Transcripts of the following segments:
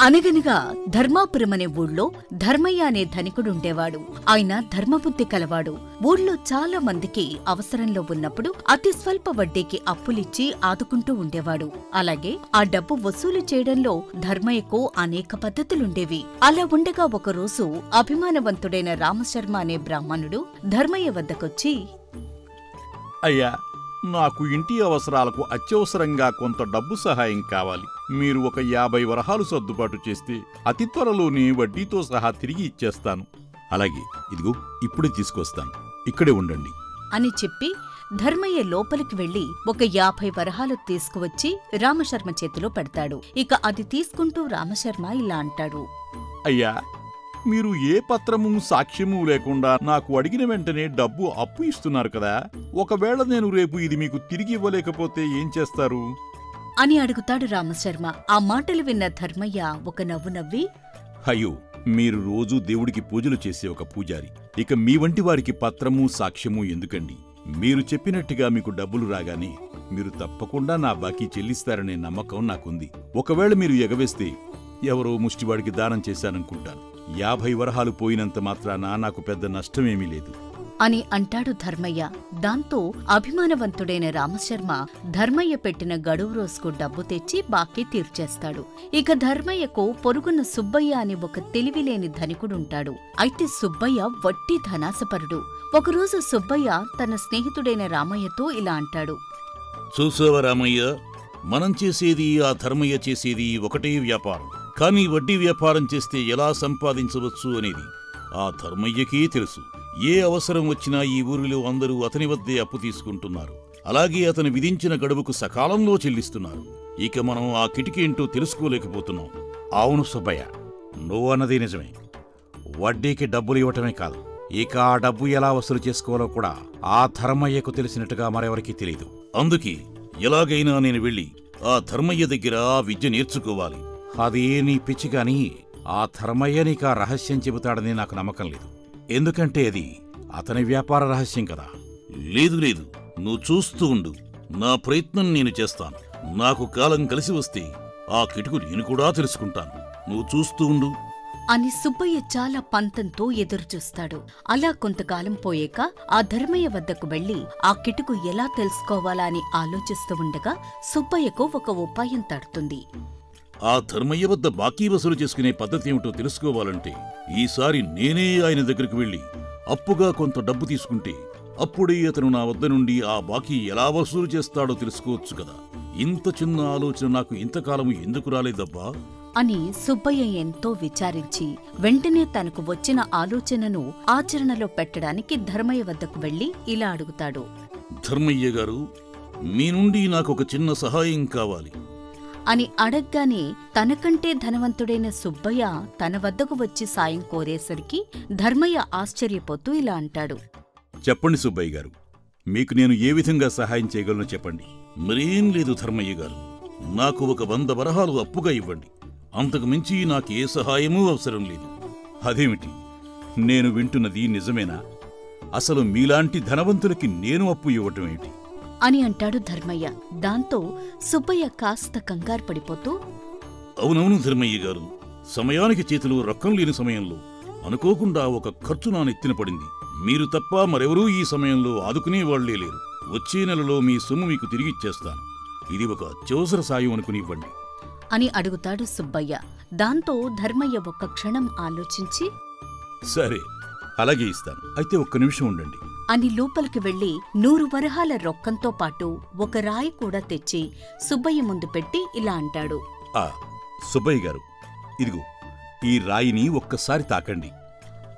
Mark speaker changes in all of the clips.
Speaker 1: అనగనగా ధర్మాపురమనే ఊళ్ళో ధర్మయ్య అనే ధనికుడుండేవాడు. ఆయన ధర్మబుద్ధి కలవాడు. ఊళ్ళో చాలా మందికి అవసరంలో ఉన్నప్పుడు అతి స్వల్ప వడ్డీకి అప్పులిచ్చి ఆదుకుంటూ ఉండేవాడు. అలాగే ఆ డబ్బు వసూలు చేయడంలో ధర్మయ్యకు అనేక పద్ధతులుండేవి. అలా ఉండగా ఒకరోజు అభిమానవంతుడైన రామశర్మ అనే బ్రాహ్మణుడు ధర్మయ్య వద్దకొచ్చి,
Speaker 2: అయ్యా, నాకు ఇంటి అవసరాలకు అత్యవసరంగా కొంత డబ్బు సహాయం కావాలి. మీరు ఒక 50 వరహాలు సర్దుబాటు చేస్తే అతి త్వరలోనే వడ్డీతో సహా తిరిగి ఇచ్చేస్తాను. అలాగే, ఇదిగో ఇప్పుడే తీసుకొస్తాను, ఇక్కడే ఉండండి
Speaker 1: అని చెప్పి ధర్మయ్య లోపలికి వెళ్లి ఒక 50 వరహాలు తీసుకువచ్చి రామశర్మ చేతిలో పెడతాడు. ఇక అది తీసుకుంటూ రామశర్మ ఇలా అంటాడు,
Speaker 2: అయ్యా, మీరు ఏ పత్రము సాక్ష్యము లేకుండా నాకు అడిగిన వెంటనే డబ్బు అప్పు ఇస్తున్నారు కదా. ఒకవేళ నేను రేపు ఇది మీకు తిరిగి ఇవ్వలేకపోతే ఏం చేస్తారు
Speaker 1: అని అడుగుతాడు రామశర్మ. ఆ మాటలు విన్న ధర్మయ్య ఒక నవ్వు నవ్వి,
Speaker 2: అయ్యో, మీరు రోజూ దేవుడికి పూజలు చేసే ఒక పూజారి, ఇక మీ వంటి వారికి పత్రము సాక్ష్యము ఎందుకండి? మీరు చెప్పినట్టుగా మీకు డబ్బులు రాగానే మీరు తప్పకుండా నా బాకీ చెల్లిస్తారనే నమ్మకం నాకుంది. ఒకవేళ మీరు ఎగవేస్తే ఎవరో ముష్టివాడికి దానం చేశాననుకుంటాను. 50 వరహాలు పోయినంత మాత్రాన నాకు పెద్ద నష్టమేమీ లేదు
Speaker 1: అని అంటాడు ధర్మయ్య. దాంతో అభిమానవంతుడైన రామశర్మ ధర్మయ్య పెట్టిన గడువు రోజుకు డబ్బు తెచ్చి బాకీ తీర్చేస్తాడు. ఇక ధర్మయ్యకు పొరుగున్న సుబ్బయ్య అని ఒక తెలివిలేని ధనికుడుంటాడు. అయితే సుబ్బయ్య వట్టి ధనాసపరుడు. ఒకరోజు సుబ్బయ్య తన స్నేహితుడైన రామయ్యతో ఇలా అంటాడు,
Speaker 3: చూసావా రామయ్య, మనం చేసేది ఆ ధర్మయ్య చేసేది ఒకటే వ్యాపారం. కానీ వడ్డీ వ్యాపారం చేస్తే ఎలా సంపాదించవచ్చు అనేది ఆ ధర్మయ్యకే తెలుసు. ఏ అవసరం వచ్చినా ఈ ఊరిలో అందరూ అతని వద్దే అప్పు తీసుకుంటున్నారు. అలాగే అతను విధించిన గడువుకు సకాలంలో చెల్లిస్తున్నారు. ఇక మనం ఆ కిటికేంటో తెలుసుకోలేకపోతున్నాం.
Speaker 2: అవును సుబ్బయ్య, నువ్వు అన్నది నిజమే. వడ్డీకి డబ్బులు ఇవ్వటమే కాదు, ఇక ఆ డబ్బు ఎలా వసూలు చేసుకోవాలో కూడా ఆ ధర్మయ్యకు తెలిసినట్టుగా మరెవరికీ తెలీదు.
Speaker 3: అందుకే ఎలాగైనా నేను వెళ్ళి ఆ ధర్మయ్య దగ్గర ఆ విద్య నేర్చుకోవాలి.
Speaker 2: అదే నీ పిచ్చి గాని ఆ ధర్మయ్య నీకు ఆ రహస్యం చెబుతాడని నాకు నమ్మకం లేదు. ఎందుకంటే అది అతని వ్యాపార రహస్యం కదా.
Speaker 3: లేదు లేదు, నువ్వు చూస్తూ ఉండు. నా ప్రయత్నం నేను చేస్తాను. నాకు కాలం కలిసి వస్తే ఆ కిటుకు నేను కూడా తెలుసుకుంటాను. నువ్వు చూస్తూ ఉండు
Speaker 1: అని సుబ్బయ్య చాలా పంతంతో ఎదురుచూస్తాడు. అలా కొంతకాలం పోయాక ఆ ధర్మయ్య వద్దకు వెళ్లి ఆ కిటుకు ఎలా తెలుసుకోవాలా అని ఆలోచిస్తూ ఉండగా సుబ్బయ్యకు ఒక ఉపాయం తడుతుంది.
Speaker 3: ఆ ధర్మయ్య వద్ద బాకీ వసూలు చేసుకునే పద్ధతి ఏమిటో తెలుసుకోవాలంటే ఈసారి నేనే ఆయన దగ్గరికి వెళ్లి అప్పుగా కొంత డబ్బు తీసుకుంటే అప్పుడే అతను నా వద్ద నుండి ఆ బాకీ ఎలా వసూలు చేస్తాడో తెలుసుకోవచ్చు కదా. ఇంత చిన్న ఆలోచన నాకు ఇంతకాలము ఎందుకు రాలేదబ్బా
Speaker 1: అని సుబ్బయ్య ఎంతో విచారించి వెంటనే తనకు వచ్చిన ఆలోచనను ఆచరణలో పెట్టడానికి ధర్మయ్య వద్దకు వెళ్లి ఇలా అడుగుతాడు,
Speaker 3: ధర్మయ్య గారు, మీ నుండి నాకొక చిన్న సహాయం కావాలి
Speaker 1: అని అడగ్గానే తనకంటే ధనవంతుడైన సుబ్బయ్య తన వద్దకు వచ్చి సాయం కోరేసరికి ధర్మయ్య ఆశ్చర్యపోతూ ఇలా అంటాడు,
Speaker 2: చెప్పండి సుబ్బయ్య గారు, మీకు నేను ఏ విధంగా సహాయం చేయగలను చెప్పండి.
Speaker 3: మరేం లేదు ధర్మయ్య గారు, నాకు ఒక 100 వరహాలు అప్పుగా ఇవ్వండి. అంతకు మించి నాకే సహాయమూ అవసరం లేదు.
Speaker 2: అదేమిటి, నేను వింటున్నది నిజమేనా? అసలు మీలాంటి ధనవంతులకి నేను అప్పు ఇవ్వటం ఏమిటి
Speaker 1: అని అంటాడు ధర్మయ్య. దాంతో సుబ్బయ్య కాస్త కంగారు పడిపోతూ,
Speaker 3: అవునవును ధర్మయ్య గారు, సమయానికి చేతిలో రొక్కం లేని సమయంలో అనుకోకుండా ఒక ఖర్చు నా నెత్తిన పడింది. మీరు తప్ప మరెవరూ ఈ సమయంలో ఆదుకునేవాళ్లే లేరు. వచ్చే నెలలో మీ సొమ్ము మీకు తిరిగిచ్చేస్తాను. ఇది ఒక అత్యవసర సాయం అనుకుని ఇవ్వండి
Speaker 1: అని అడుగుతాడు సుబ్బయ్య. దాంతో ధర్మయ్య ఒక్క క్షణం ఆలోచించి,
Speaker 2: సరే, అలాగే ఇస్తాను. అయితే ఒక్క నిమిషం ఉండండి
Speaker 1: అని లోపలికి వెళ్లి 100 వరహాల రొక్కంతో పాటు ఒక రాయి కూడా తెచ్చి సుబ్బయ్య ముందు పెట్టి ఇలా అంటాడు,
Speaker 2: సుబ్బయ్య గారు, ఇదిగో ఈ రాయిని ఒక్కసారి తాకండి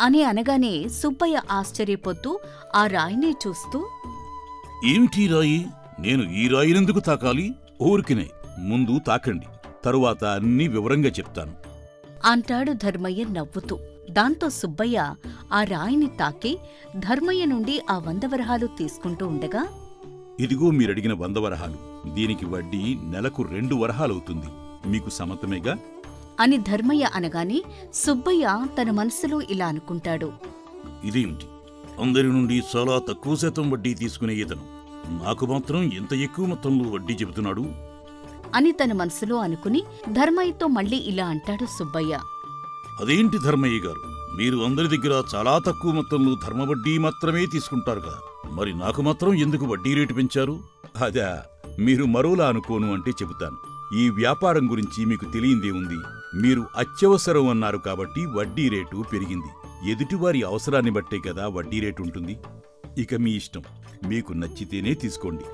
Speaker 1: అని అనగానే సుబ్బయ్య ఆశ్చర్యపోతూ ఆ రాయిని చూస్తూ,
Speaker 3: ఏమిటి రాయి? నేను ఈ రాయినెందుకు తాకాలి?
Speaker 2: ఊరికినే ముందు తాకండి, తరువాత అన్నీ వివరంగా చెప్తాను
Speaker 1: అంటాడు ధర్మయ్య నవ్వుతూ. దాంతో సుబ్బయ్య ఆ రాయిని తాకి ధర్మయ్య నుండి ఆ 100 వరహాలు తీసుకుంటూ ఉండగా,
Speaker 2: ఇదిగో మీరడిగిన 100 వరహాలు. దీనికి వడ్డీ నెలకు 2 వరహాలవుతుంది. మీకు సమ్మతమేగా
Speaker 1: అని ధర్మయ్య అనగానే సుబ్బయ్య తన మనసులో ఇలా అనుకుంటాడు,
Speaker 3: ఇదేమిటి, అందరి నుండి చాలా తక్కువ శాతం వడ్డీ తీసుకునే ఇతను నాకు మాత్రం ఎంత ఎక్కువ మొత్తంలో వడ్డీ చెబుతున్నాడు?
Speaker 1: అని తన మనసులో అనుకుని ధర్మయ్యతో మళ్ళీ ఇలా అంటాడు సుబ్బయ్య.
Speaker 3: అదేంటి ధర్మయ్య గారు, మీరు అందరి దగ్గర చాలా తక్కువ మొత్తంలో ధర్మ వడ్డీ మాత్రమే తీసుకుంటారు కదా, మరి నాకు మాత్రం ఎందుకు వడ్డీ రేటు పెంచారు?
Speaker 2: అదా, మీరు మరోలా అనుకోను అంటే చెబుతాను. ఈ వ్యాపారం గురించి మీకు తెలియందేముంది? మీరు అత్యవసరం అన్నారు కాబట్టి వడ్డీ రేటు పెరిగింది. ఎదుటివారి అవసరాన్ని బట్టే కదా వడ్డీ రేటు ఉంటుంది. ఇక మీ ఇష్టం, మీకు నచ్చితేనే తీసుకోండి,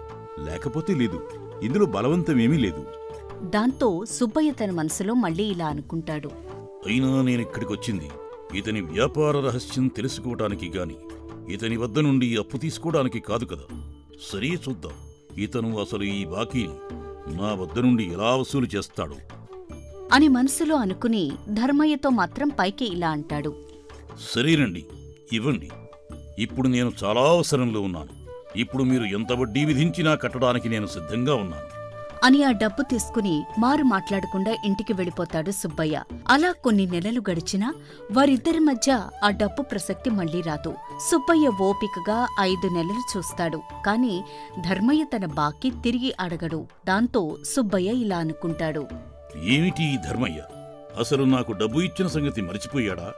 Speaker 2: లేకపోతే లేదు. ఇందులో బలవంతమేమీ లేదు.
Speaker 1: దాంతో సుబ్బయ్య తన మనసులో మళ్ళీ ఇలా అనుకుంటాడు.
Speaker 3: అయినా నేనిక్కడికొచ్చింది ఇతని వ్యాపార రహస్యం తెలుసుకోవటానికి గాని ఇతని వద్ద నుండి అప్పు తీసుకోవడానికి కాదు కదా. సరే, చూద్దాం ఇతను అసలు ఈ బాకీని నా వద్ద నుండి ఎలా వసూలు చేస్తాడు
Speaker 1: అని మనసులో అనుకుని ధర్మయ్యతో మాత్రం పైకి ఇలా అంటాడు.
Speaker 3: సరేనండి, ఇవ్వండి. ఇప్పుడు నేను చాలా అవసరంలో ఉన్నాను. ఇప్పుడు మీరు ఎంత వడ్డీ విధించినా కట్టడానికి నేను సిద్ధంగా ఉన్నాను
Speaker 1: అని ఆ డబ్బు తీసుకుని మారు మాట్లాడకుండా ఇంటికి వెళ్ళిపోతాడు సుబ్బయ్య. అలా కొన్ని నెలలు గడిచినా వారిద్దరి మధ్య ఆ డబ్బు ప్రసక్తి మళ్లీ రాదు. సుబ్బయ్య ఓపికగా 5 నెలలు చూస్తాడు. కాని ధర్మయ్య తన బాకీ తిరిగి అడగడు. దాంతో సుబ్బయ్య ఇలా అనుకుంటాడు.
Speaker 3: ఏమిటి ధర్మయ్య, అసలు నాకు డబ్బు ఇచ్చిన సంగతి మరిచిపోయాడా?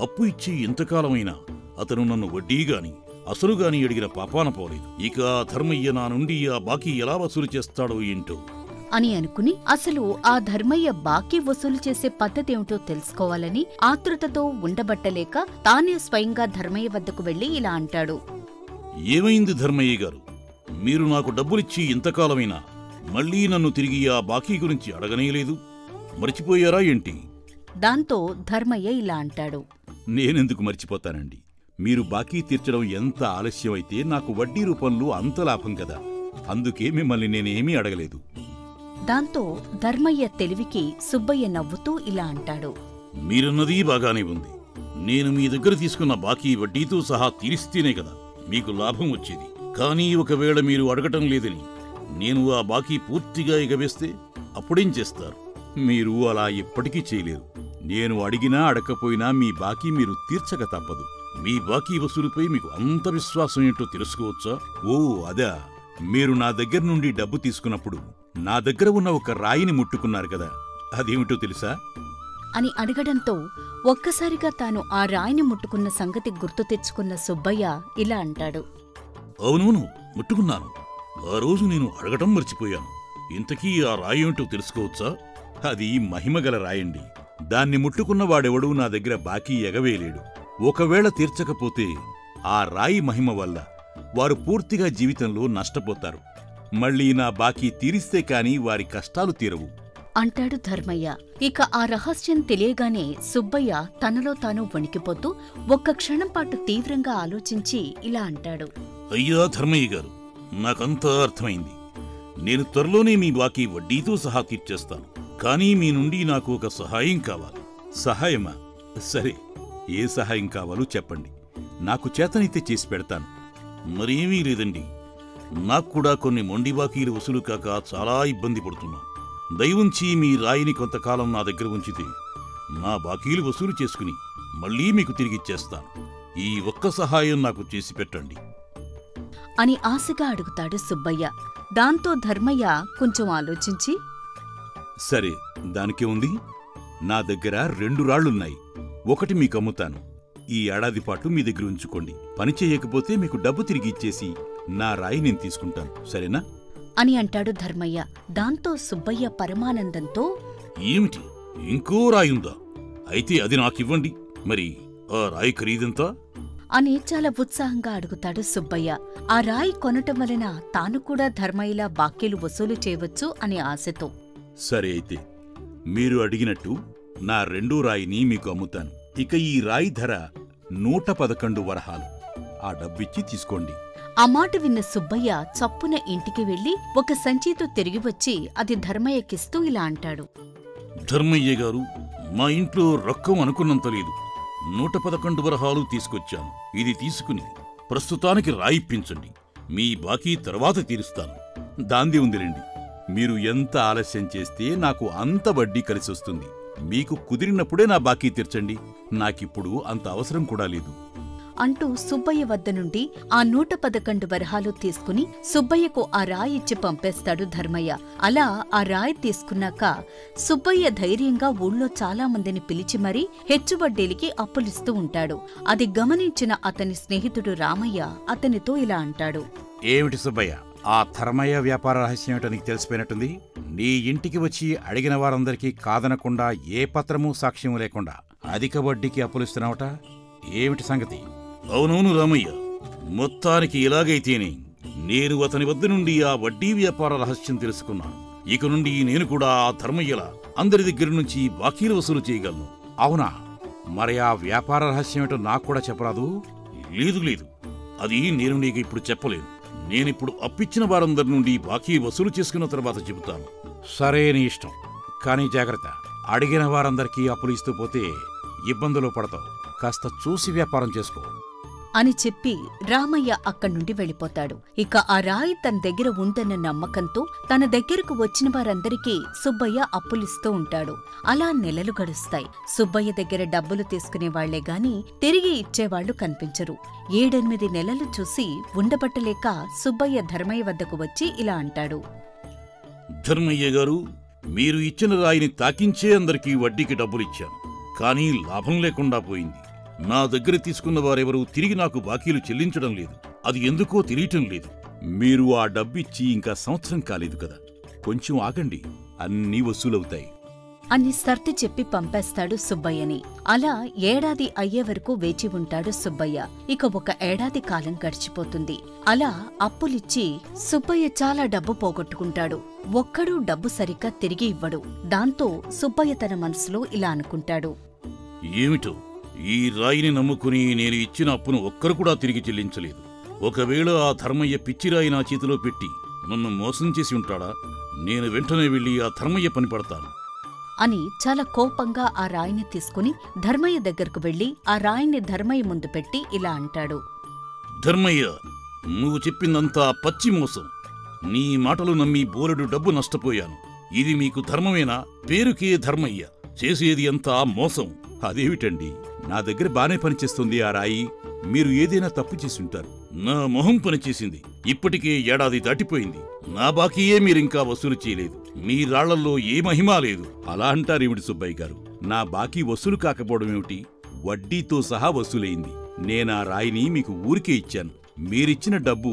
Speaker 3: అప్పు ఇచ్చి ఇంతకాలమైనా అతను నన్ను వడ్డీగాని అసలుగాని అడిగిన పాపాన పోలేదు. ఇక ధర్మయ్య నా నుండి ఆ బాకీ ఎలా వసూలు చేస్తాడో ఏంటో
Speaker 1: అని అనుకుని అసలు ఆ ధర్మయ్య బాకీ వసూలు చేసే పద్ధతేమిటో తెలుసుకోవాలని ఆతృతతో ఉండబట్టలేక తానే స్వయంగా ధర్మయ్య వద్దకు వెళ్లి ఇలా అంటాడు.
Speaker 3: ఏమైంది ధర్మయ్య గారు, మీరు నాకు డబ్బులిచ్చి ఇంతకాలమైనా మళ్లీ నన్ను తిరిగి ఆ బాకీ గురించి అడగనేలేదు, మర్చిపోయారా ఏంటి?
Speaker 1: దాంతో ధర్మయ్య ఇలా అంటాడు.
Speaker 2: నేనెందుకు మర్చిపోతానండి? మీరు బాకీ తీర్చడం ఎంత ఆలస్యమైతే నాకు వడ్డీ రూపంలో అంత లాభం కదా. అందుకే మిమ్మల్ని నేనేమీ అడగలేదు.
Speaker 1: దాంతో ధర్మయ్య తెలివికి సుబ్బయ్య నవ్వుతూ ఇలా అంటాడు.
Speaker 3: మీరన్నదీ బాగానే ఉంది. నేను మీ దగ్గర తీసుకున్న బాకీ వడ్డీతో సహా తీరిస్తేనే కదా మీకు లాభం వచ్చేది. కానీ ఒకవేళ మీరు అడగటం లేదని నేను ఆ బాకీ పూర్తిగా ఎగవేస్తే అప్పుడేం చేస్తారు?
Speaker 2: మీరు అలా ఎప్పటికీ చేయలేరు. నేను అడిగినా అడగకపోయినా మీ బాకీ మీరు తీర్చక తప్పదు.
Speaker 3: మీ బాకీ వసూలుపై మీకు అంత విశ్వాసం ఏంటో తెలుసుకోవచ్చా?
Speaker 2: ఓ అదా, మీరు నా దగ్గర నుండి డబ్బు తీసుకున్నప్పుడు నా దగ్గర ఉన్న ఒక రాయిని ముట్టుకున్నారు కదా, అదేమిటో తెలుసా?
Speaker 1: అని అడగడంతో ఒక్కసారిగా తాను ఆ రాయిని ముట్టుకున్న సంగతి గుర్తు తెచ్చుకున్న సుబ్బయ్య ఇలా అంటాడు.
Speaker 3: అవునవును, ముట్టుకున్నాను. ఆ రోజు నేను అడగటం మర్చిపోయాను. ఇంతకీ ఆ రాయి ఏమిటో తెలుసుకోవచ్చా?
Speaker 2: అది మహిమగల రాయండి. దాన్ని ముట్టుకున్న వాడెవడూ నా దగ్గర బాకీ ఎగవేయలేడు. ఒకవేళ తీర్చకపోతే ఆ రాయి మహిమ వల్ల వారు పూర్తిగా జీవితంలో నష్టపోతారు. మళ్లీ నా బాకీ తీరిస్తే కాని వారి కష్టాలు తీరవు
Speaker 1: అంటాడు ధర్మయ్య. ఇక ఆ రహస్యం తెలియగానే సుబ్బయ్య తనలో తాను వణికిపోతూ ఒక్క క్షణం పాటు తీవ్రంగా ఆలోచించి ఇలా అంటాడు.
Speaker 3: అయ్యా ధర్మయ్య గారు, నాకంతా అర్థమైంది. నేను త్వరలోనే మీ బాకీ వడ్డీతో సహా తీర్చేస్తాను. కానీ మీ నుండి నాకు ఒక సహాయం కావాలి.
Speaker 2: సహాయమా? సరే, ఏ సహాయం కావాలో చెప్పండి. నాకు చేతనైతే చేసి పెడతాను.
Speaker 3: మరేమీ లేదండి, నాకు కూడా కొన్ని మొండి బాకీలు వసూలు కాక చాలా ఇబ్బంది పడుతున్నాను. దయవుంచి మీ రాయిని కొంతకాలం నా దగ్గర ఉంచితే నా బాకీలు వసూలు చేసుకుని మళ్లీ మీకు తిరిగిచ్చేస్తాను. ఈ ఒక్క సహాయం నాకు చేసి పెట్టండి
Speaker 1: అని ఆశగా అడుగుతాడు సుబ్బయ్య. దాంతో ధర్మయ్య కొంచెం ఆలోచించి,
Speaker 2: సరే, దానికే ఉంది. నా దగ్గర 2 రాళ్లున్నాయి. ఒకటి మీకు అమ్ముతాను. ఈ ఏడాది పాటు మీ దగ్గర ఉంచుకోండి. పని చేయకపోతే మీకు డబ్బు తిరిగి ఇచ్చేసి నా రాయి నేను తీసుకుంటాను, సరేనా?
Speaker 1: అని అంటాడు ధర్మయ్య. దాంతో సుబ్బయ్య పరమానందంతో,
Speaker 3: ఏమిటి, ఇంకో రాయుందా? అయితే అది నాకివ్వండి. మరి ఆ రాయి ఖరీదెంత
Speaker 1: అని చాలా ఉత్సాహంగా అడుగుతాడు సుబ్బయ్య. ఆ రాయి కొనటం వలన తాను కూడా ధర్మయ్యలా బాకీలు వసూలు చేయవచ్చు అనే ఆశతో.
Speaker 2: సరే, అయితే మీరు అడిగినట్టు నా 2వ రాయిని మీకు అమ్ముతాను. ఇక ఈ రాయి ధర 111 వరహాలు. ఆ డబ్బిచ్చి తీసుకోండి.
Speaker 1: ఆ మాట విన్న సుబ్బయ్య చప్పున ఇంటికి వెళ్లి ఒక సంచితో తిరిగి వచ్చి అది ధర్మయ్యకిస్తూ ఇలా అంటాడు.
Speaker 3: ధర్మయ్య గారు, మా ఇంట్లో రొక్కం అనుకున్నంత లేదు. 111 వరహాలు తీసుకొచ్చాను. ఇది తీసుకుని ప్రస్తుతానికి రాయిప్పించండి. మీ బాకీ తర్వాత తీరుస్తాను.
Speaker 2: దాంది ఉందిలేండి. మీరు ఎంత ఆలస్యం చేస్తే నాకు అంత వడ్డీ కలిసొస్తుంది. మీకు కుదిరినప్పుడే నా బాకీ తీర్చండి. నాకిప్పుడు అంత అవసరం కూడా లేదు
Speaker 1: అంటూ సుబ్బయ్య వద్ద నుండి ఆ 111 వరహాలు తీసుకుని సుబ్బయ్యకు ఆ రాయి ఇచ్చి పంపేస్తాడు ధర్మయ్య. అలా ఆ రాయి తీసుకున్నాక సుబ్బయ్య ధైర్యంగా ఊళ్ళో చాలా మందిని పిలిచి మరీ హెచ్చువడ్డీలకి అప్పులిస్తూ ఉంటాడు. అది గమనించిన అతని స్నేహితుడు రామయ్య అతనితో ఇలా అంటాడు.
Speaker 2: ఏమిటి సుబ్బయ్య, ఆ ధర్మయ్య వ్యాపార రహస్యం ఏమిటో నీకు తెలిసిపోయినట్టుంది. నీ ఇంటికి వచ్చి అడిగిన వారందరికీ కాదనకుండా ఏ పత్రమూ సాక్ష్యం లేకుండా అధిక వడ్డీకి అప్పులిస్తున్నావట, ఏమిటి సంగతి?
Speaker 3: అవునవును రామయ్య, మొత్తానికి ఇలాగైతేనే నేను అతని వద్ద నుండి ఆ వడ్డీ వ్యాపార రహస్యం తెలుసుకున్నాను. ఇక నుండి నేను కూడా ఆ ధర్మయ్యలా అందరి దగ్గర నుంచి బాకీలు వసూలు చేయగలను.
Speaker 2: అవునా? మరి ఆ వ్యాపార రహస్యం ఏమిటో నాకు కూడా చెప్పరాదు?
Speaker 3: లేదు, అది నేను నీకు ఇప్పుడు చెప్పలేను. నేనిప్పుడు అప్పిచ్చిన వారందరి నుండి బాకీ వసూలు చేసుకున్న తర్వాత చెబుతాను.
Speaker 2: సరే, నీ ఇష్టం. కానీ జాగ్రత్త, అడిగిన వారందరికీ అప్పులు ఇస్తూ పోతే ఇబ్బందులు పడతావు. కాస్త చూసి వ్యాపారం చేసుకో
Speaker 1: అని చెప్పి రామయ్య అక్కడ్నుండి వెళ్ళిపోతాడు. ఇక ఆ రాయి తన దగ్గర ఉందన్న నమ్మకంతో తన దగ్గరకు వచ్చిన వారందరికీ సుబ్బయ్య అప్పులిస్తూ ఉంటాడు. అలా నెలలు గడుస్తాయి. సుబ్బయ్య దగ్గర డబ్బులు తీసుకునేవాళ్లే గాని తిరిగి ఇచ్చేవాళ్లు కనిపించరు. 7-8 నెలలు చూసి ఉండబట్టలేక సుబ్బయ్య ధర్మయ్య వద్దకు వచ్చి ఇలా అంటాడు.
Speaker 3: ధర్మయ్య గారు, మీరు ఇచ్చిన రాయిని తాకించే అందరికీ వడ్డీకి డబ్బులిచ్చాను. కానీ లాభం లేకుండా పోయింది. నా దగ్గర తీసుకున్న వారెవరూ తిరిగి నాకు బాకీలు చెల్లించడం లేదు. అది ఎందుకో తెలియటం లేదు.
Speaker 2: మీరు ఆ డబ్బిచ్చి ఇంకా సంవత్సరం కాలేదు కదా, కొంచెం ఆగండి, అన్నీ వసూలవుతాయి
Speaker 1: అని సర్ది చెప్పి పంపేస్తాడు సుబ్బయ్యని. అలా ఏడాది అయ్యే వరకు వేచి ఉంటాడు సుబ్బయ్య. ఇక 1 ఏడాది కాలం గడిచిపోతుంది. అలా అప్పులిచ్చి సుబ్బయ్య చాలా డబ్బు పోగొట్టుకుంటాడు. ఒక్కడూ డబ్బు సరిగ్గా తిరిగి ఇవ్వడు. దాంతో సుబ్బయ్య తన మనసులో ఇలా అనుకుంటాడు.
Speaker 3: ఏమిటో, ఈ రాయిని నమ్ముకుని నేను ఇచ్చిన అప్పును ఒక్కరు కూడా తిరిగి చెల్లించలేదు. ఒకవేళ ఆ ధర్మయ్య పిచ్చిరాయి నా చేతిలో పెట్టి నన్ను మోసం చేసి ఉంటాడా? నేను వెంటనే వెళ్లి ఆ ధర్మయ్య పని పడతాను
Speaker 1: అని చాలా కోపంగా ఆ రాయిని తీసుకుని ధర్మయ్య దగ్గరకు వెళ్లి ఆ రాయిని ధర్మయ్య ముందు పెట్టి ఇలా అంటాడు.
Speaker 3: ధర్మయ్య, నువ్వు చెప్పిందంతా పచ్చి మోసం. నీ మాటలు నమ్మి బోలెడు డబ్బు నష్టపోయాను. ఇది మీకు ధర్మమేనా? పేరుకే ధర్మయ్య, చేసేది అంతా మోసం.
Speaker 2: అదేమిటండి, నా దగ్గర బానే పనిచేస్తుంది ఆ రాయి. మీరు ఏదైనా తప్పు చేసుంటారు.
Speaker 3: నా మొహం పనిచేసింది. ఇప్పటికే ఏడాది దాటిపోయింది. నా బాకీయే మీరింకా వసూలు చేయలేదు. మీ రాళ్లల్లో ఏ మహిమా లేదు.
Speaker 2: అలా అంటారేమిటి సుబ్బయ్య గారు? నా బాకీ వసూలు కాకపోవడమేమిటి? వడ్డీతో సహా వసూలైంది. నేనా రాయిని మీకు ఊరికే ఇచ్చాను. మీరిచ్చిన డబ్బు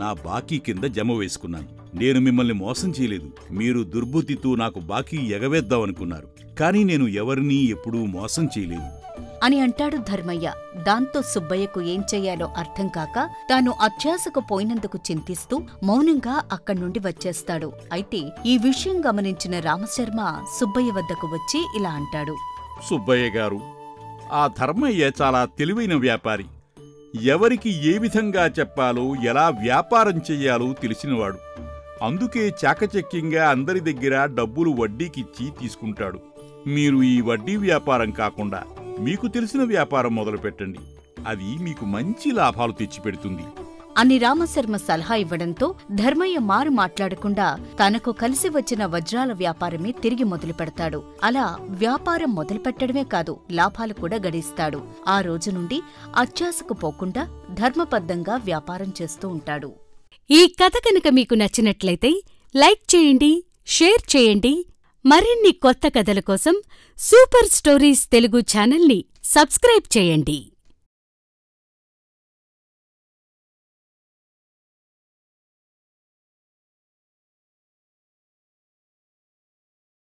Speaker 2: నా బాకీ కింద జమ వేసుకున్నాను. నేను మిమ్మల్ని మోసం చేయలేదు. మీరు దుర్బుద్ధితో నాకు బాకీ ఎగవేద్దామనుకున్నారు. కానీ నేను ఎవరినీ ఎప్పుడూ మోసం చేయలేదు
Speaker 1: అని అంటాడు ధర్మయ్య. దాంతో సుబ్బయ్యకు ఏం చెయ్యాలో అర్థం కాక తాను అత్యాశకు పోయినందుకు చింతిస్తూ మౌనంగా అక్కడ్నుండి వచ్చేస్తాడు. అయితే ఈ విషయం గమనించిన రామశర్మ సుబ్బయ్య వద్దకు వచ్చి ఇలా అంటాడు.
Speaker 2: సుబ్బయ్య గారు, ఆ ధర్మయ్య చాలా తెలివైన వ్యాపారి. ఎవరికి ఏ విధంగా చెప్పాలో, ఎలా వ్యాపారం చెయ్యాలో తెలిసినవాడు. అందుకే చాకచక్యంగా అందరి దగ్గర డబ్బులు వడ్డీకిచ్చి తీసుకుంటాడు. మీరు ఈ వడ్డీ వ్యాపారం కాకుండా మీకు తెలిసిన వ్యాపారం మొదలుపెట్టండి. అది మీకు మంచి లాభాలు తెచ్చిపెడుతుంది
Speaker 1: అని రామశర్మ సలహా ఇవ్వడంతో ధర్మయ్య మారు మాట్లాడకుండా తనకు కలిసి వచ్చిన వజ్రాల వ్యాపారమే తిరిగి మొదలు పెడతాడు. అలా వ్యాపారం మొదలుపెట్టడమే కాదు, లాభాలు కూడా గడిస్తాడు. ఆ రోజు నుండి అత్యాశకు పోకుండా ధర్మబద్ధంగా వ్యాపారం చేస్తూ ఉంటాడు.
Speaker 4: ఈ కథ కనుక మీకు నచ్చినట్లయితే లైక్ చేయండి, షేర్ చేయండి. మరిన్ని కొత్త కథల కోసం సూపర్ స్టోరీస్ తెలుగు ఛానల్ని సబ్స్క్రైబ్ చేయండి.